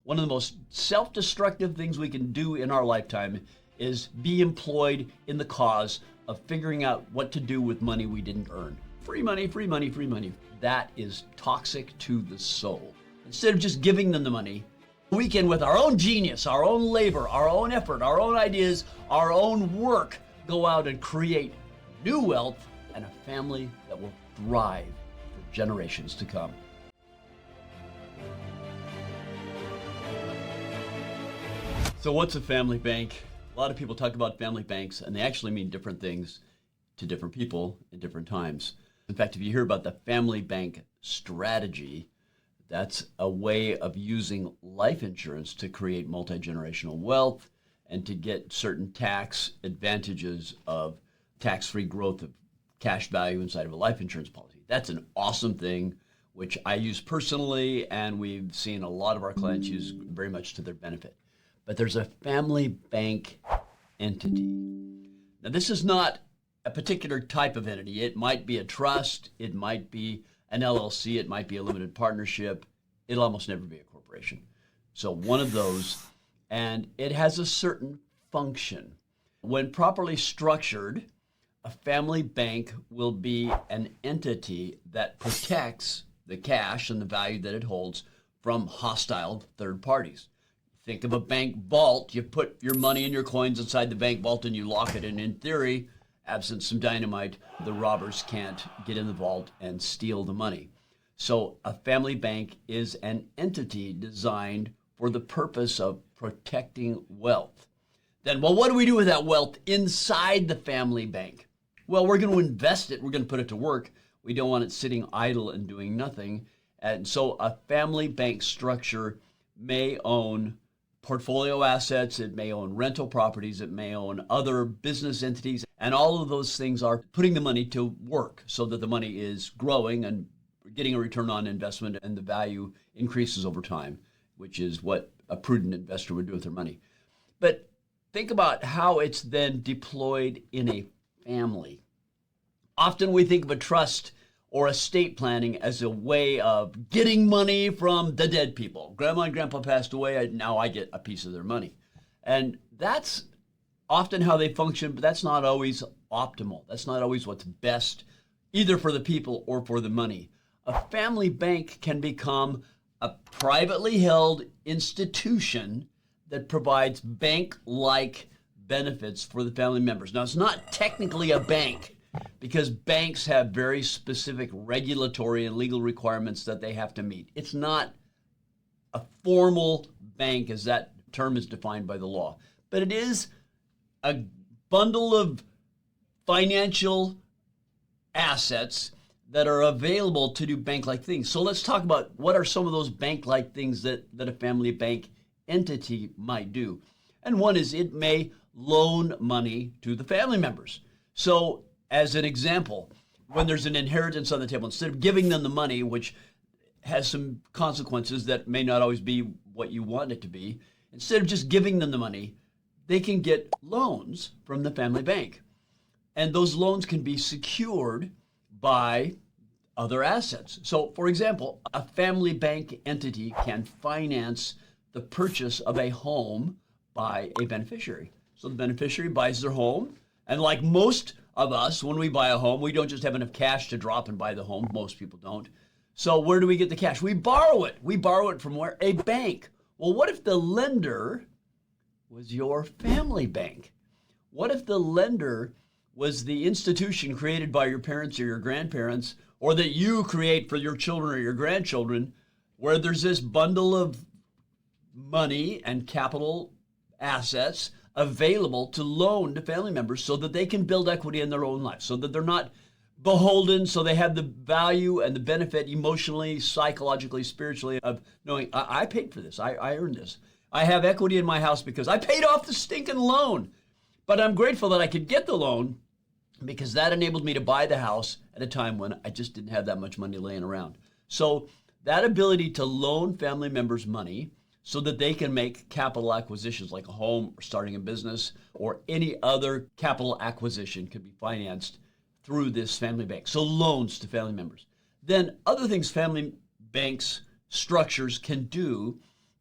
one of the most self-destructive things we can do in our lifetime is be employed in the cause of figuring out what to do with money we didn't earn. Free money, free money, free money. That is toxic to the soul. Instead of just giving them the money, we can, with our own genius, our own labor, our own effort, our own ideas, our own work, go out and create new wealth and a family that will thrive for generations to come. So what's a family bank? A lot of people talk about family banks, and they actually mean different things to different people in different times. In fact, if you hear about the family bank strategy, that's a way of using life insurance to create multi-generational wealth and to get certain tax advantages of tax-free growth of cash value inside of a life insurance policy. That's an awesome thing, which I use personally, and we've seen a lot of our clients use very much to their benefit. But there's a family bank entity. Now, this is not a particular type of entity. It might be a trust, it might be an LLC, it might be a limited partnership. It'll almost never be a corporation. So one of those, and it has a certain function. When properly structured, a family bank will be an entity that protects the cash and the value that it holds from hostile third parties. Think of a bank vault. You put your money and your coins inside the bank vault and you lock it. And in theory, absent some dynamite, the robbers can't get in the vault and steal the money. So a family bank is an entity designed for the purpose of protecting wealth. Then, well, what do we do with that wealth inside the family bank? Well, we're going to invest it. We're going to put it to work. We don't want it sitting idle and doing nothing. And so a family bank structure may own portfolio assets, it may own rental properties, it may own other business entities, and all of those things are putting the money to work so that the money is growing and getting a return on investment and the value increases over time, which is what a prudent investor would do with their money. But think about how it's then deployed in a family. Often we think of a trust or estate planning as a way of getting money from the dead people. Grandma and grandpa passed away, now I get a piece of their money. And that's often how they function, but that's not always optimal. That's not always what's best, either for the people or for the money. A family bank can become a privately held institution that provides bank-like benefits for the family members. Now, it's not technically a bank, because banks have very specific regulatory and legal requirements that they have to meet. It's not a formal bank as that term is defined by the law, but it is a bundle of financial assets that are available to do bank-like things. So let's talk about what are some of those bank-like things that a family bank entity might do. And one is it may loan money to the family members. So as an example, when there's an inheritance on the table, instead of giving them the money, which has some consequences that may not always be what you want it to be, instead of just giving them the money, they can get loans from the family bank. And those loans can be secured by other assets. So, for example, a family bank entity can finance the purchase of a home by a beneficiary. So the beneficiary buys their home, and like most of us, when we buy a home, we don't just have enough cash to drop and buy the home. Most people don't. So where do we get the cash? We borrow it. We borrow it from where? A bank. Well, what if the lender was your family bank? What if the lender was the institution created by your parents or your grandparents, or that you create for your children or your grandchildren, where there's this bundle of money and capital assets available to loan to family members so that they can build equity in their own life, so that they're not beholden, so they have the value and the benefit emotionally, psychologically, spiritually of knowing, I paid for this, I earned this. I have equity in my house because I paid off the stinking loan. But I'm grateful that I could get the loan because that enabled me to buy the house at a time when I just didn't have that much money laying around. So that ability to loan family members money so that they can make capital acquisitions like a home or starting a business or any other capital acquisition could be financed through this family bank. So loans to family members. Then other things family banks structures can do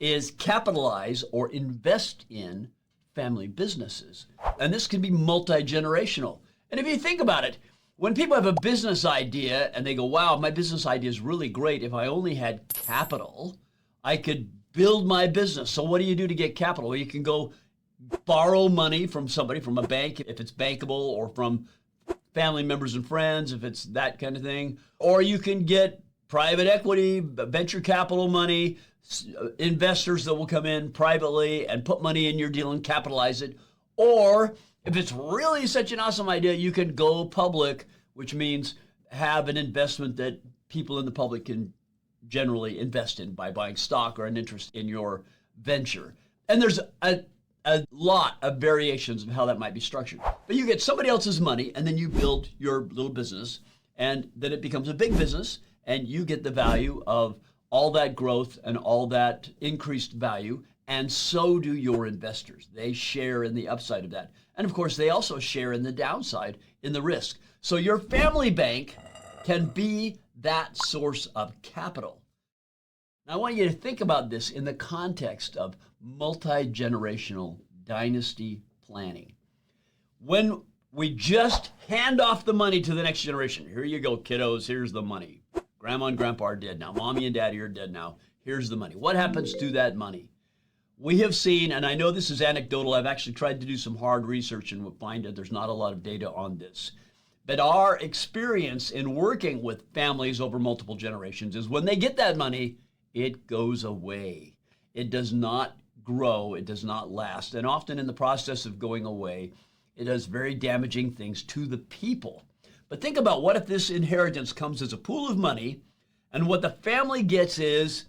is capitalize or invest in family businesses. And this can be multi-generational. And if you think about it, when people have a business idea and they go, wow, my business idea is really great. If I only had capital, I could build my business. So what do you do to get capital? Well, you can go borrow money from somebody, from a bank, if it's bankable, or from family members and friends, if it's that kind of thing. Or you can get private equity, venture capital money, investors that will come in privately and put money in your deal and capitalize it. Or if it's really such an awesome idea, you can go public, which means have an investment that people in the public can generally invest in by buying stock or an interest in your venture. And there's a lot of variations of how that might be structured. But you get somebody else's money and then you build your little business, and then it becomes a big business, and you get the value of all that growth and all that increased value, and so do your investors. They share in the upside of that. And of course, they also share in the downside, in the risk. So your family bank can be that source of capital. Now, I want you to think about this in the context of multi-generational dynasty planning. When we just hand off the money to the next generation, here you go, kiddos, here's the money. Grandma and grandpa are dead now. Mommy and daddy are dead now. Here's the money. What happens to that money? We have seen, and I know this is anecdotal, I've actually tried to do some hard research and find that there's not a lot of data on this. But our experience in working with families over multiple generations is when they get that money, it goes away. It does not grow. It does not last. And often in the process of going away, it does very damaging things to the people. But think about, what if this inheritance comes as a pool of money, and what the family gets is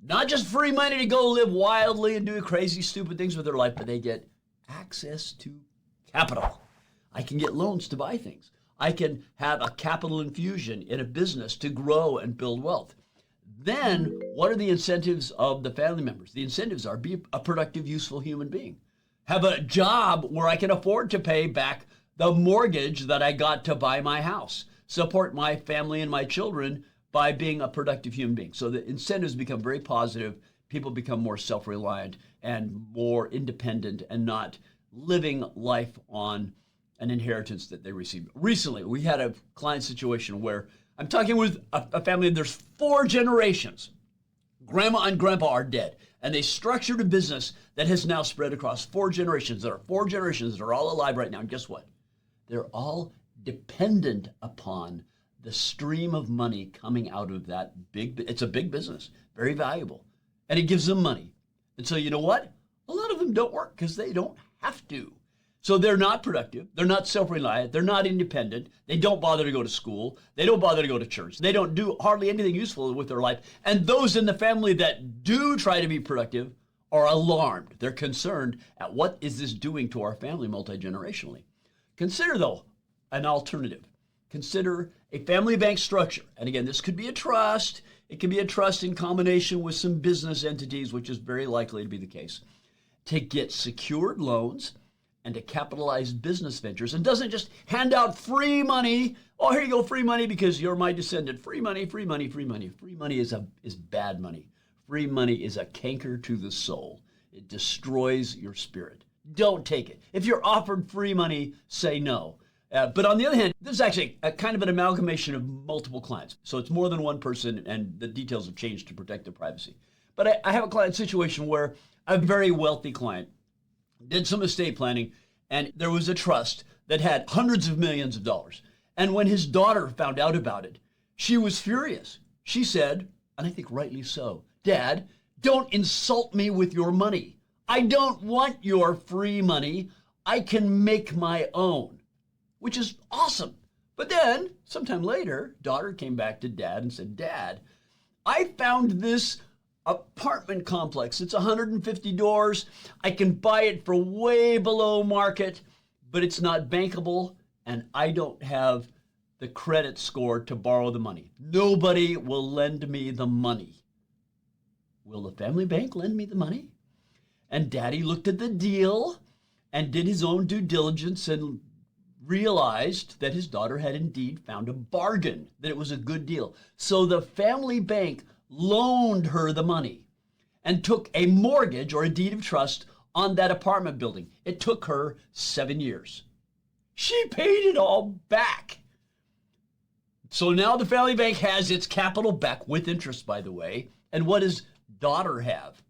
not just free money to go live wildly and do crazy, stupid things with their life, but they get access to capital. I can get loans to buy things. I can have a capital infusion in a business to grow and build wealth. Then what are the incentives of the family members? The incentives are be a productive, useful human being. Have a job where I can afford to pay back the mortgage that I got to buy my house. Support my family and my children by being a productive human being. So the incentives become very positive. People become more self-reliant and more independent and not living life on an inheritance that they received. Recently, we had a client situation where I'm talking with a family, and there's 4 generations. Grandma and grandpa are dead, and they structured a business that has now spread across 4 generations. There are 4 generations that are all alive right now, and guess what? They're all dependent upon the stream of money coming out of that it's a big business, very valuable, and it gives them money. And so you know what? A lot of them don't work because they don't have to. So they're not productive, they're not self-reliant, they're not independent, they don't bother to go to school, they don't bother to go to church, they don't do hardly anything useful with their life. And those in the family that do try to be productive are alarmed. They're concerned at what is this doing to our family multi-generationally. Consider, though, an alternative. Consider a family bank structure. And again, this could be a trust. It can be a trust in combination with some business entities, which is very likely to be the case, to get secured loans and to capitalize business ventures, and doesn't just hand out free money. Oh, here you go, free money because you're my descendant. Free money, free money, free money. Free money is bad money. Free money is a canker to the soul. It destroys your spirit. Don't take it. If you're offered free money, say no. But on the other hand, this is actually a kind of an amalgamation of multiple clients. So it's more than one person, and the details have changed to protect their privacy. But I have a client situation where a very wealthy client did some estate planning, and there was a trust that had hundreds of millions of dollars. And when his daughter found out about it, she was furious. She said, and I think rightly so, "Dad, don't insult me with your money. I don't want your free money. I can make my own," which is awesome. But then, sometime later, daughter came back to dad and said, "Dad, I found this apartment complex. It's 150 doors. I can buy it for way below market, but it's not bankable, and I don't have the credit score to borrow the money. Nobody will lend me the money. Will the family bank lend me the money?" And daddy looked at the deal and did his own due diligence and realized that his daughter had indeed found a bargain, that it was a good deal. So the family bank loaned her the money. and took a mortgage or a deed of trust on that apartment building. It took her 7 years. She paid it all back. So now the family bank has its capital back with interest, by the way. And what does daughter have?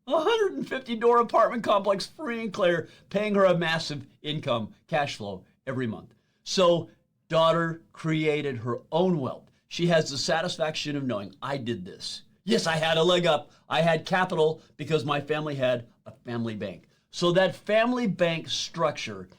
A 150-door apartment complex, free and clear, paying her a massive income, cash flow every month. So daughter created her own wealth. She has the satisfaction of knowing, I did this. Yes, I had a leg up. I had capital because my family had a family bank. So that family bank structure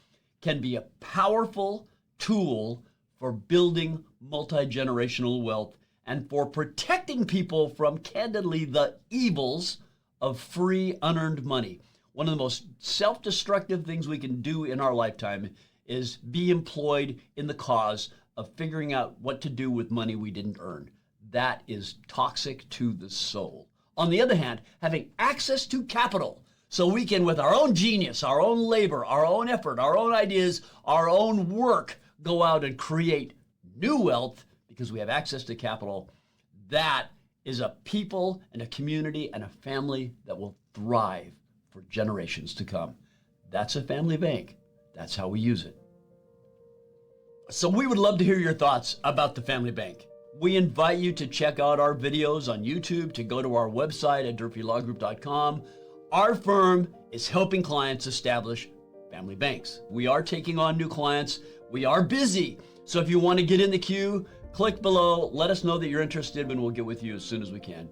can be a powerful tool for building multi-generational wealth and for protecting people from, candidly, the evils of free, unearned money. One of the most self-destructive things we can do in our lifetime is be employed in the cause of figuring out what to do with money we didn't earn. That is toxic to the soul. On the other hand, having access to capital so we can, with our own genius, our own labor, our own effort, our own ideas, our own work, go out and create new wealth because we have access to capital, that is a people and a community and a family that will thrive for generations to come. That's a family bank. That's how we use it. So we would love to hear your thoughts about the family bank. We invite you to check out our videos on YouTube, to go to our website at durfeelawgroup.com. Our firm is helping clients establish family banks. We are taking on new clients. We are busy. So if you want to get in the queue, click below. Let us know that you're interested and we'll get with you as soon as we can.